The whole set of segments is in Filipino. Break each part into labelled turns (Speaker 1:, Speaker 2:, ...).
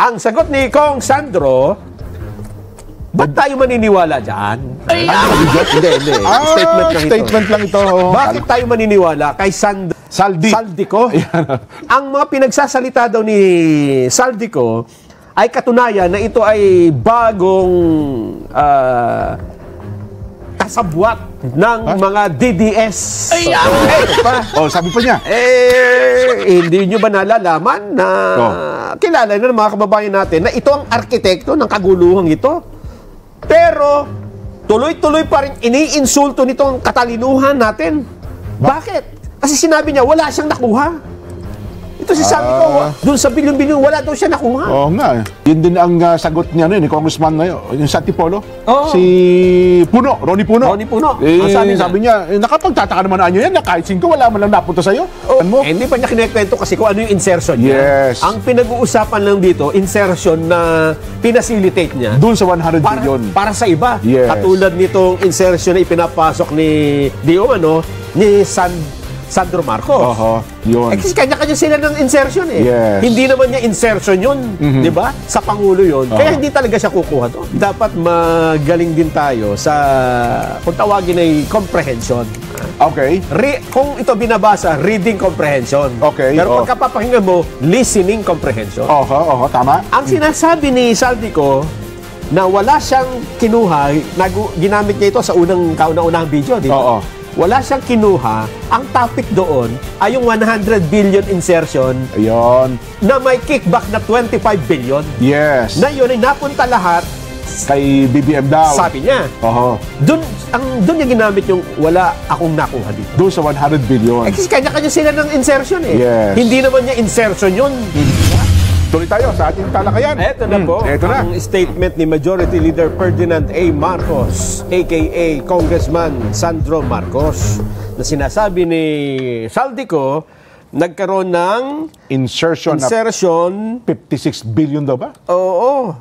Speaker 1: Ang sagot ni Kong Sandro, ba't tayo maniniwala dyan?
Speaker 2: Hindi.
Speaker 1: Statement lang ito. Bakit tayo maniniwala kay Saldico? Ang mga pinagsasalita daw ni Saldico ay katunayan na ito ay bagong kasabwat ng mga DDS.
Speaker 2: Sabi pa niya.
Speaker 1: Hindi nyo ba nalalaman na kilala na ng mga kababayan natin na ito ang arkitekto ng kaguluhang ito? Pero tuloy-tuloy pa rin iniinsulto nitong katalinuhan natin. Bakit? Kasi sinabi niya wala siyang nakuha. Ito si sabi ko, doon sa bilyon-bilyon, wala daw siya nakuha.
Speaker 2: Oo nga. Yun din ang sagot niya ni Congressman na yun, yung sa Antipolo. Si Puno, Ronnie Puno. Sabi niya, nakapagtataka naman nyo yan, na kahit 5 wala man lang napunta sa'yo.
Speaker 1: Hindi pa niya kinikwento kasi kung ano yung insertion niya.
Speaker 2: Yes.
Speaker 1: Ang pinag-uusapan lang dito, insertion na pinacilitate niya.
Speaker 2: Doon sa 100 billion.
Speaker 1: Para sa iba.
Speaker 2: Yes.
Speaker 1: Katulad nitong insertion na ipinapasok ni Sandro Marcos.
Speaker 2: Yun.
Speaker 1: Kasi kanya-kanya sila ng insertion
Speaker 2: Yes.
Speaker 1: Hindi naman niya insertion yun, di ba? Sa Pangulo yun. Kaya hindi talaga siya kukuha to. Dapat magaling din tayo sa, kung tawagin ay comprehension.
Speaker 2: Okay.
Speaker 1: Kung ito binabasa, reading comprehension.
Speaker 2: Okay.
Speaker 1: Pero pagkapapakinggan mo, listening comprehension.
Speaker 2: Tama.
Speaker 1: Ang sinasabi ni Saldico, na wala siyang kinuha, ginamit niya ito sa kauna-unahang video, di ba? Wala siyang kinuha. Ang topic doon ay yung 100 billion insertion.
Speaker 2: Ayun.
Speaker 1: Na may kickback na 25 billion.
Speaker 2: Yes.
Speaker 1: Na yun ay napunta lahat
Speaker 2: kay BBM daw.
Speaker 1: Sabi niya. Doon niya ginamit yung wala akong nakuha dito.
Speaker 2: Doon sa 100 billion.
Speaker 1: Kasi kanya-kanya sila ng insertion
Speaker 2: Yes.
Speaker 1: Hindi naman niya insertion yun.
Speaker 2: Tuloy tayo sa ating talakayan.
Speaker 1: Ito na po. Ang statement ni Majority Leader Ferdinand A. Marcos, a.k.a. Congressman Sandro Marcos, na sinasabi ni Saldico, nagkaroon ng
Speaker 2: insertion 56 billion daw ba?
Speaker 1: Oo.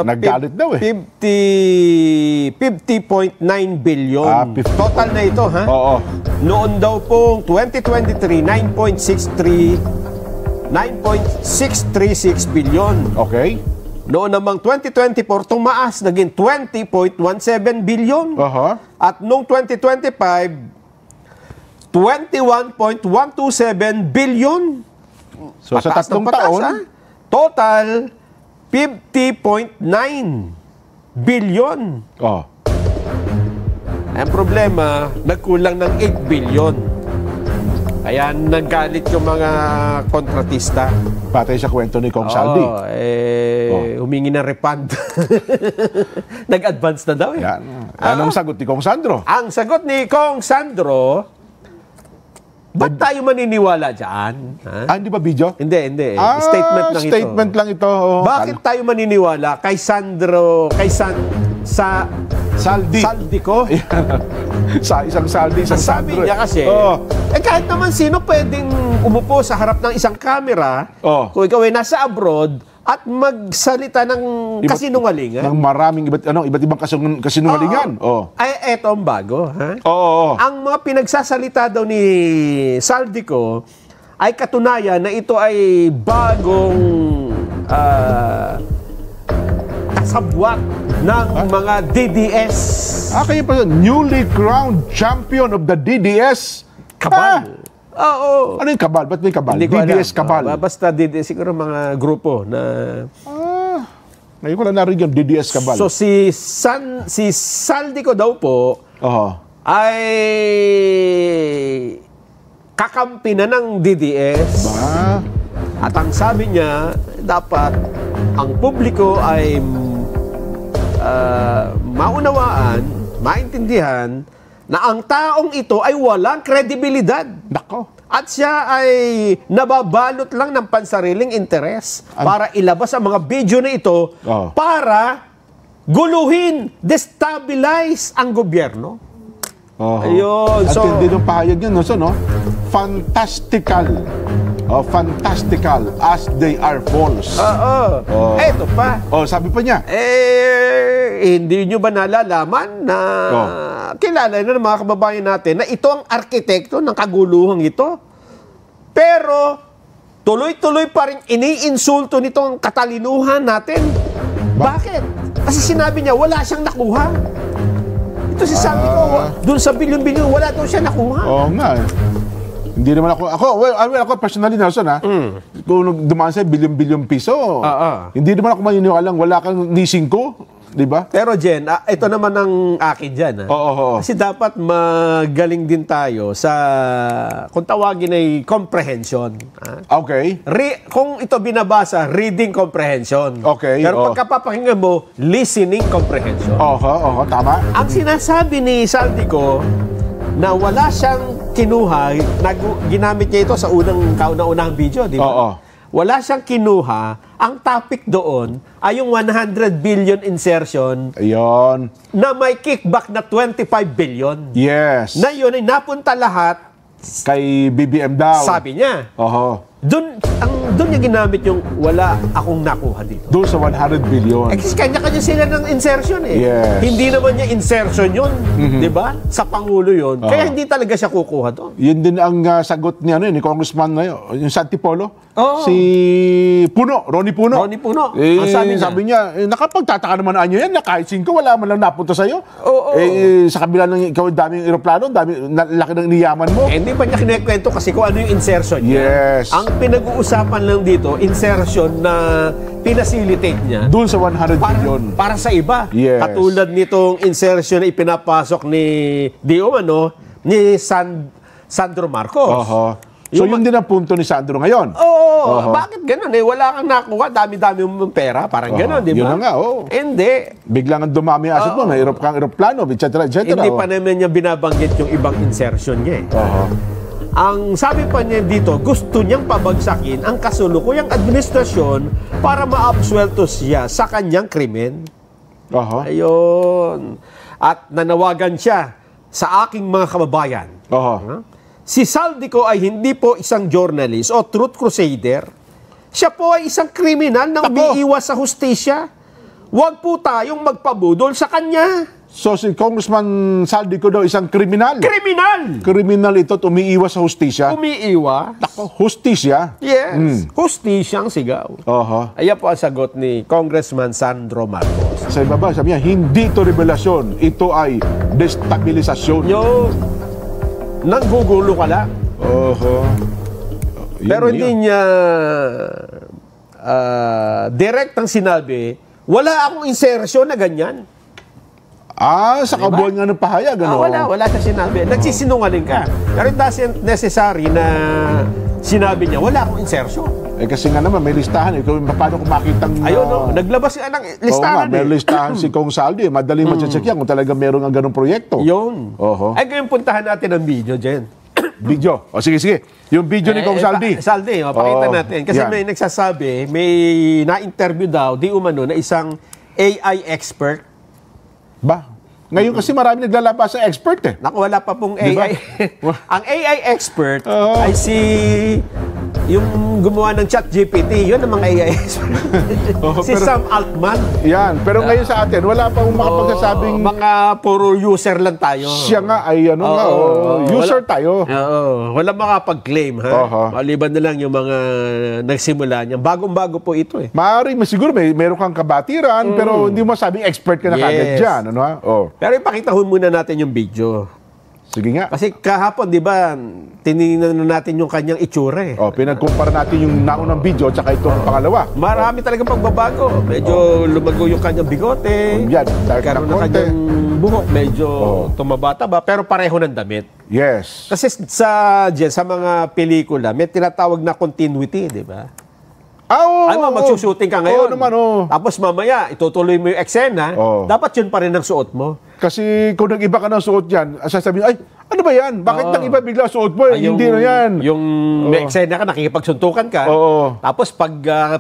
Speaker 2: Naggalit daw
Speaker 1: 50.9 billion. Total na ito, ha? Noon daw pong 2023, 9.636 billion.
Speaker 2: Okay.
Speaker 1: Noon namang 2024, tumaas, naging 20.17 billion. At noong 2025, 21.127 billion.
Speaker 2: So sa tatlong taon,
Speaker 1: total 50.9 billion. Ang problema, nagkulang ng 8 billion. Kaya naggalit yung mga kontratista.
Speaker 2: Patay sa kwento ni Kong Saldi.
Speaker 1: Humingi ng refund. Nag-advance na daw
Speaker 2: Anong sagot ni Kong Sandro?
Speaker 1: Ang sagot ni Kong Sandro, ba't tayo maniniwala dyan?
Speaker 2: Hindi ba video?
Speaker 1: Hindi.
Speaker 2: Statement lang ito.
Speaker 1: Bakit tayo maniniwala kay Saldico?
Speaker 2: Sa isang Saldi, isang
Speaker 1: Sabi
Speaker 2: Sandro.
Speaker 1: niya kasi, kahit naman sino pwedeng umupo sa harap ng isang camera, kung ikaw ay nasa abroad, at magsalita ng kasinungalingan.
Speaker 2: Ng maraming iba't ibang kasinungalingan.
Speaker 1: Ay, eto ang bago. Ang mga pinagsasalita daw ni Saldico ay katunayan na ito ay bagong kasabwat ng mga DDS.
Speaker 2: Kaya pa newly crowned champion of the DDS.
Speaker 1: Kabal.
Speaker 2: Ano yung kabal? Ba't may kabal? DDS kabal.
Speaker 1: Basta DDS, siguro mga grupo na...
Speaker 2: Ngayon ko lang narinig yung DDS kabal.
Speaker 1: So si Saldico daw po ay kakampi na ng DDS. At ang sabi niya, dapat ang publiko ay maunawaan, maintindihan na ang taong ito ay walang kredibilidad. At siya ay nababalot lang ng pansariling interes para ilabas ang mga video na ito para guluhin, destabilize ang gobyerno. Ayun.
Speaker 2: At hindi nung pahayag yun, no? Fantastical. Fantastical as they are false.
Speaker 1: Eto pa.
Speaker 2: Sabi pa niya.
Speaker 1: Hindi nyo ba nalalaman na kilala na ng mga kababayan natin na ito ang arkitekto ng kaguluhang ito? Pero tuloy-tuloy pa rin iniinsulto nitong katalinuhan natin. Bakit? Kasi sinabi niya, wala siyang nakuha. Ito si sabi ko, doon sa bilyon-bilyon, wala daw siya nakuha.
Speaker 2: Oo nga. Hindi naman ako personally, Nelson, kung dumaan sa bilyon-bilyon piso, hindi naman ako maniniwalang wala kang nising ko. Diba?
Speaker 1: Pero Jen, ito naman ang akin dyan. Kasi dapat magaling din tayo sa, kung tawagin ay comprehension.
Speaker 2: Okay.
Speaker 1: Kung ito binabasa, reading comprehension.
Speaker 2: Okay.
Speaker 1: Pero pagkapapakinggan mo, listening comprehension.
Speaker 2: Tama.
Speaker 1: Ang sinasabi ni Saldico na wala siyang kinuha, ginamit niya ito sa kauna-unahang video, di ba? Wala siyang kinuha. Ang topic doon ay yung 100 billion insertion.
Speaker 2: Ayun.
Speaker 1: Na may kickback na 25 billion.
Speaker 2: Yes.
Speaker 1: Na yun ay napunta lahat
Speaker 2: kay BBM daw.
Speaker 1: Sabi niya. Doon niya ginamit yung wala akong nakuha dito.
Speaker 2: Doon sa 100 billion.
Speaker 1: Kasi kanya-kanya sila ng insertion eh.
Speaker 2: Yes.
Speaker 1: Hindi naman niya insertion yun. Di ba? Sa Pangulo yun. Kaya hindi talaga siya kukuha doon.
Speaker 2: Yun din ang sagot niya, ni Congressman yung sa Antipolo. Si Puno, Ronnie Puno.
Speaker 1: Ronnie Puno. Ang
Speaker 2: sabi niya, nakapagtataka naman anyo yan na kahit 5 wala man lang napunta sa'yo. Sa kabila ng ikaw daming eroplano, laki ng niyaman mo.
Speaker 1: Hindi pa niya kinekwento kasi kung ano yung insertion niya.
Speaker 2: Yes.
Speaker 1: Ang pinag-uusapan lang dito, insertion na pinasilitate niya.
Speaker 2: Doon sa 100 billion.
Speaker 1: Para sa iba.
Speaker 2: Yes.
Speaker 1: Katulad nitong insertion na ipinapasok ni Sandro Marcos.
Speaker 2: So yun din ang punto ni Sandro ngayon.
Speaker 1: Bakit ganun eh? Wala kang nakuha, dami-dami mong pera, parang ganun, di ba?
Speaker 2: Yun na nga,
Speaker 1: Hindi.
Speaker 2: Biglang ang dumami ang asset mo, may eroplano, etc.
Speaker 1: Hindi pa naman niya binabanggit yung ibang insertion niya eh. Ang sabi pa niya dito, gusto niyang pabagsakin ang kasulukuyang administrasyon para maabsuelto siya sa kanyang krimen. Ayun. At nanawagan siya sa aking mga kababayan. Si Saldico ay hindi po isang journalist o truth crusader. Siya po ay isang kriminal na umiiwas sa hustisya. Huwag po tayong magpabudol sa kanya.
Speaker 2: So si Congressman Saldico daw isang kriminal?
Speaker 1: Kriminal!
Speaker 2: Kriminal ito at umiiwas sa hustisya?
Speaker 1: Umiiwas.
Speaker 2: Hustisya?
Speaker 1: Yes. Hustisyang sigaw. Ayan po ang sagot ni Congressman Sandro Marcos.
Speaker 2: Sa ibaba, sabi niya, hindi ito revelasyon. Ito ay destabilisasyon.
Speaker 1: Nanggugulo ka lang. Pero hindi niya direct ang sinabi, wala akong insertion na ganyan.
Speaker 2: Sa kabuuan nga ng pahayag,
Speaker 1: wala siya sinabi. Nagsisinungaling ka. Pero it doesn't necessary na sinabi niya, wala akong insertion.
Speaker 2: Kasi nga naman, may listahan. Paano kung makitang...
Speaker 1: naglabas nga ng listahan.
Speaker 2: May listahan si Kong Saldi. Madaling ma-check yan kung talaga meron ang ganong proyekto.
Speaker 1: Yun. Ngayon puntahan natin ang video, Jen.
Speaker 2: Video? Sige. Yung video ni Kong Saldi.
Speaker 1: Saldi, pakita natin. Kasi may nagsasabi, may na-interview daw, di umano, na isang AI expert.
Speaker 2: Ngayon kasi marami naglalabas sa expert eh.
Speaker 1: Naku, wala pa pong AI. Ang AI expert ay yung gumawa ng ChatGPT, yun ang mga AI expert. Si Sam Altman.
Speaker 2: Yan. Pero ngayon sa atin, wala pa makapagsasabing...
Speaker 1: Mga puro user lang tayo.
Speaker 2: Siya nga ay user tayo.
Speaker 1: Wala makapag-claim, ha? Maliban na lang yung mga nagsimula niya. Bagong-bago po ito eh.
Speaker 2: Maaari, siguro meron kang kabatiran, pero hindi mo sabing expert ka na kagad dyan.
Speaker 1: Pero ipakita muna natin yung video.
Speaker 2: Sige nga.
Speaker 1: Kasi kahapon, di ba, tinignan na natin yung kanyang itsura eh.
Speaker 2: Pinagkumpara natin yung naunang video at saka itong pangalawa.
Speaker 1: Marami talagang pagbabago. Medyo lumago yung kanyang bigote. Karoon na kanyang buhok. Medyo tumaba-taba. Pero pareho ng damit.
Speaker 2: Yes.
Speaker 1: Kasi sa mga pelikula, may tinatawag na continuity, di ba? Magsushooting ka ngayon. Tapos mamaya, itutuloy mo yung eksena. Dapat yun pa rin ang suot mo.
Speaker 2: Kasi kung nag-iba ka ng suot yan, sasabihin, ano ba yan? Bakit nang iba bigla suot mo? Hindi na yan.
Speaker 1: Yung may eksena ka, nakikipagsuntukan ka. Tapos pag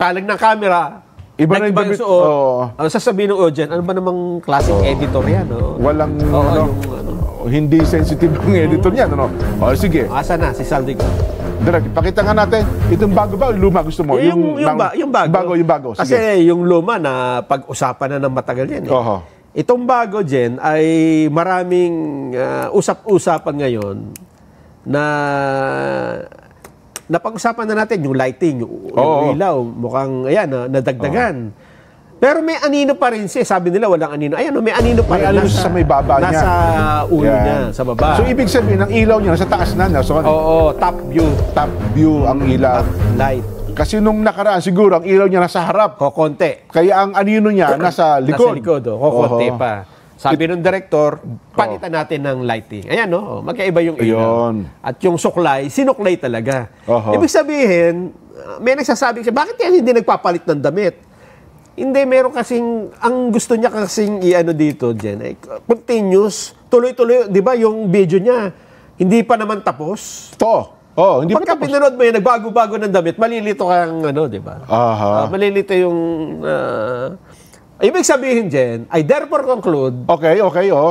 Speaker 1: palang ng camera, iba na yung suot. Sasabihin ng audience, ano ba namang klaseng editor yan?
Speaker 2: Walang, hindi sensitive ang editor yan. Sige.
Speaker 1: Asa na, si Saldico.
Speaker 2: Pakita nga natin. Itong bago ba o luma gusto mo?
Speaker 1: Yung bago.
Speaker 2: Yung bago.
Speaker 1: Sige. Kasi yung luma na pag-usapan na ng matagal yan. Itong bago, Jen, ay maraming usap-usapan ngayon na napag-usapan na natin yung lighting, yung ilaw, mukhang, ayan, nadagdagan. Pero may anino pa rin siya. Sabi nila walang anino. Ayan, may anino pa rin.
Speaker 2: May anino sa may baba niya.
Speaker 1: Nasa ulo niya, sa baba.
Speaker 2: So, ibig sabihin, ang ilaw niya nasa taas na.
Speaker 1: Oo, top view.
Speaker 2: Top view ang ilaw.
Speaker 1: Light.
Speaker 2: Kasi nung nakaraan, siguro, ang ilaw niya nasa harap.
Speaker 1: Kokonti.
Speaker 2: Kaya ang anino niya nasa likod.
Speaker 1: Nasa likod, kokonti pa. Sabi ng direktor, palitan natin ng lighting. Ayan, no? Magkaiba yung ilaw. At yung suklay, sinuklay talaga. Ibig sabihin, may nagsasabing siya, bakit yan hindi nagpapalit ng damit? Hindi, meron kasing, ang gusto niya kasing i-ano dito, Jen, ay continuous, tuloy-tuloy, di ba, yung video niya, hindi pa naman tapos. Hindi
Speaker 2: pa tapos.
Speaker 1: Pagka pinanood mo yun, nagbago-bago ng damit, malilito kang, di ba? Malilito yung, ibig sabihin, Jen, I therefore conclude,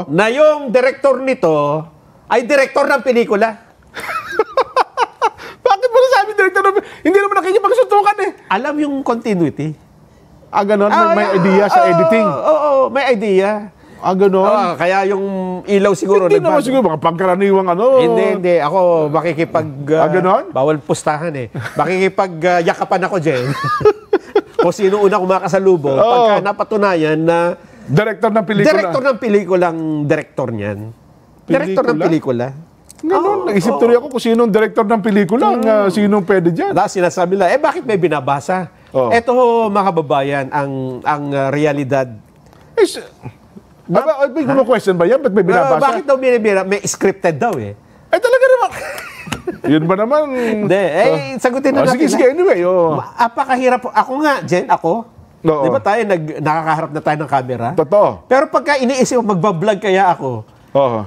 Speaker 1: na yung director nito, ay director ng pelikula.
Speaker 2: Bakit mo nasabi director ng pelikula? Hindi naman nakikipagsuntukan eh.
Speaker 1: Alam yung continuity.
Speaker 2: Ganon? May idea sa editing?
Speaker 1: Oo, may idea.
Speaker 2: Ganon?
Speaker 1: Kaya yung ilaw siguro.
Speaker 2: Hindi naman siguro, mga pangkaraniwang
Speaker 1: Hindi. Ako,
Speaker 2: ganon?
Speaker 1: bawal pustahan eh. Makikipag-yakapan ako, Jen. Kung sino una kumakasalubong, pagka napatunayan na
Speaker 2: director ng pelikula.
Speaker 1: Director ng pelikulang director niyan. Director ng pelikula.
Speaker 2: Ganon, naisip tuloy ako kung sinong director ng pelikula, sinong pwede dyan.
Speaker 1: Tapos sinasabi nila, bakit may binabasa? Ito ho, mga kababayan, ang realidad.
Speaker 2: May question ba yan? Ba't may binabasa?
Speaker 1: Bakit daw binibira? May scripted daw eh.
Speaker 2: Talaga naman. Yun ba naman?
Speaker 1: Hindi, sagutin na natin.
Speaker 2: Sige, anyway.
Speaker 1: Apakahirap. Ako nga, Jen, di ba tayo, nakakaharap na tayo ng camera?
Speaker 2: Totoo.
Speaker 1: Pero pagka iniisip ko, magbablog kaya ako,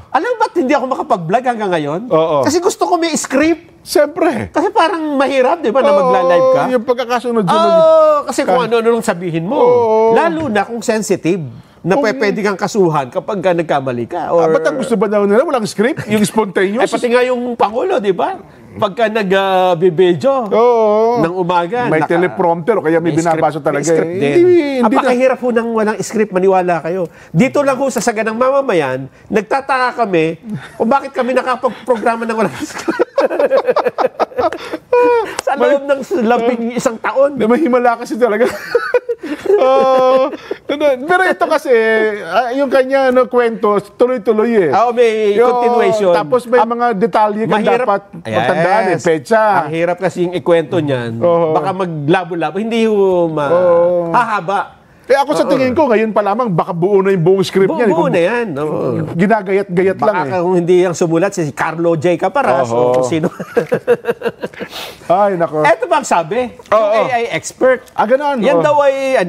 Speaker 1: alam ba't hindi ako makapag-vlog hanggang ngayon? Kasi gusto ko may script.
Speaker 2: Siyempre.
Speaker 1: Kasi parang mahirap, di ba, na magla-live ka?
Speaker 2: Yung pagkakasunod.
Speaker 1: Kasi kung ano nung sabihin mo. Lalo na kung sensitive. Na pwede kang kasuhan kapag nagkamali ka.
Speaker 2: Ba't ang gusto ba daw nila? Walang script? Yung spontaneous?
Speaker 1: Pati nga yung Pangulo, di ba? Pagka nag-bibidyo ng umaga.
Speaker 2: May teleprompter o kaya may binabasa talaga.
Speaker 1: May script din. Apakahirap ho nang walang script, maniwala kayo. Dito lang ho sa Saganang Mamamayan, nagtataka kami kung bakit kami nakapag-programa ng walang script. Sa loob ng isang taon.
Speaker 2: May himala kasi talaga. Pero ito kasi, yung kanya kwento, tuloy-tuloy eh.
Speaker 1: May continuation.
Speaker 2: Tapos may mga detalye kang dapat matandaan eh. Petsa.
Speaker 1: Ang hirap kasi yung ikwento niyan. Baka maglabo-labo. Hindi hahaba.
Speaker 2: Ako sa tingin ko, ngayon pa lamang, baka buo na yung buong script niya.
Speaker 1: Buo na yan.
Speaker 2: Ginagayat-gayat lang eh.
Speaker 1: Baka kung hindi yung sumulat, si Carlo J. Caparas o sino.
Speaker 2: Ay, nako.
Speaker 1: Eto ba ang sabi? Yung AI expert.
Speaker 2: Ganon.
Speaker 1: Yan daw ay,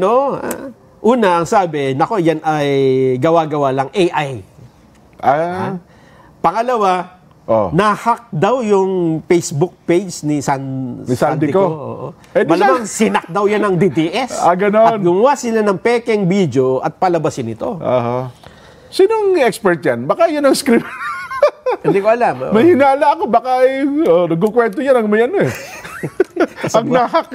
Speaker 1: una, ang sabi, nako, yan ay gawa-gawa lang AI. Pangalawa, na-hack daw yung Facebook page ni Sandico. Malamang sinak daw yan ng DDS.
Speaker 2: Ganon.
Speaker 1: At gumawa sila ng pekeng video at palabasin ito.
Speaker 2: Sinong expert yan? Baka yan ang script.
Speaker 1: Hindi ko alam.
Speaker 2: May hinala ako. Baka nagkukwento yan ang may ano eh. Ang na-hack.